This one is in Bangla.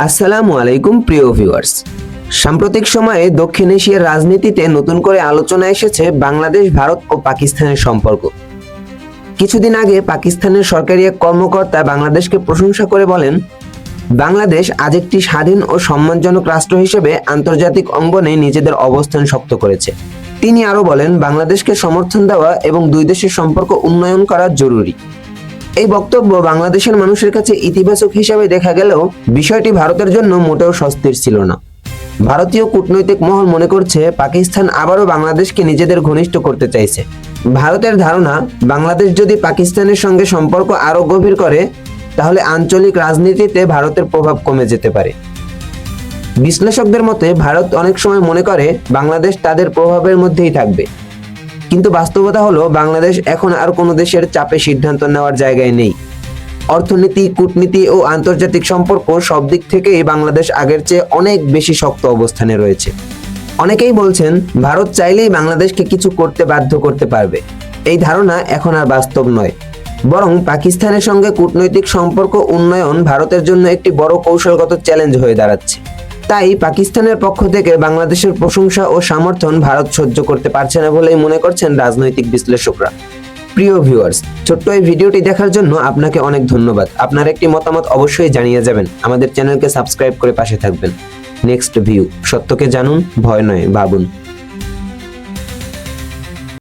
আসসালামু আলাইকুম প্রিয় ভিউয়ার্স। সাম্প্রতিক সময়ে দক্ষিণ এশিয়ার রাজনীতিতে নতুন করে আলোচনা এসেছে বাংলাদেশ, ভারত ও পাকিস্তানের সম্পর্ক। কিছুদিন আগে পাকিস্তানের সরকারি এক কর্মকর্তা বাংলাদেশকে প্রশংসা করে বলেন, বাংলাদেশ আজ একটি স্বাধীন ও সম্মানজনক রাষ্ট্র হিসেবে আন্তর্জাতিক অঙ্গনে নিজেদের অবস্থান শক্ত করেছে। তিনি আরও বলেন, বাংলাদেশকে সমর্থন দেওয়া এবং দুই দেশের সম্পর্ক উন্নয়ন করা জরুরি। এই বক্তব্য বাংলাদেশের মানুষের কাছে ইতিবাচক হিসাবে দেখা গেলেও বিষয়টি ভারতের জন্য মোটেও স্বস্তির ছিল না। ভারতীয় কূটনৈতিক মহল মনে করছে পাকিস্তান আবারও বাংলাদেশকে নিজেদের ঘনিষ্ঠ করতে চাইছে। ভারতের ধারণা, বাংলাদেশ যদি পাকিস্তানের সঙ্গে সম্পর্ক আরও গভীর করে তাহলে আঞ্চলিক রাজনীতিতে ভারতের প্রভাব কমে যেতে পারে। বিশ্লেষকদের মতে ভারত অনেক সময় মনে করে বাংলাদেশ তাদের প্রভাবের মধ্যেই থাকবে, কিন্তু বাস্তবতা হলো বাংলাদেশ এখন আর কোনো দেশের চাপে সিদ্ধান্ত নেওয়ার জায়গায় নেই। অর্থনীতি, কূটনীতি ও আন্তর্জাতিক সম্পর্ক সব দিক থেকেই বাংলাদেশ আগের চেয়ে অনেক বেশি শক্ত অবস্থানে রয়েছে। অনেকেই বলছেন ভারত চাইলেই বাংলাদেশকে কিছু করতে বাধ্য করতে পারবে। এই ধারণা এখন আর বাস্তব নয়, বরং পাকিস্তানের সঙ্গে কূটনৈতিক সম্পর্ক উন্নয়ন ভারতের জন্য একটি বড় কৌশলগত চ্যালেঞ্জ হয়ে দাঁড়াচ্ছে। তাই পাকিস্তানের পক্ষ থেকে বাংলাদেশের প্রশংসা ও সমর্থন ভারত সহ্য করতে পারছে না বলেই মনে করছেন রাজনৈতিক বিশ্লেষকরা। প্রিয় ভিউয়ার্স, ছোট্ট এই ভিডিওটি দেখার জন্য আপনাকে অনেক ধন্যবাদ। আপনার একটি মতামত অবশ্যই জানিয়ে যাবেন। আমাদের চ্যানেলকে সাবস্ক্রাইব করে পাশে থাকবেন। নেক্সট ভিউ, সত্যকে জানুন, ভয় নয় ভাবুন।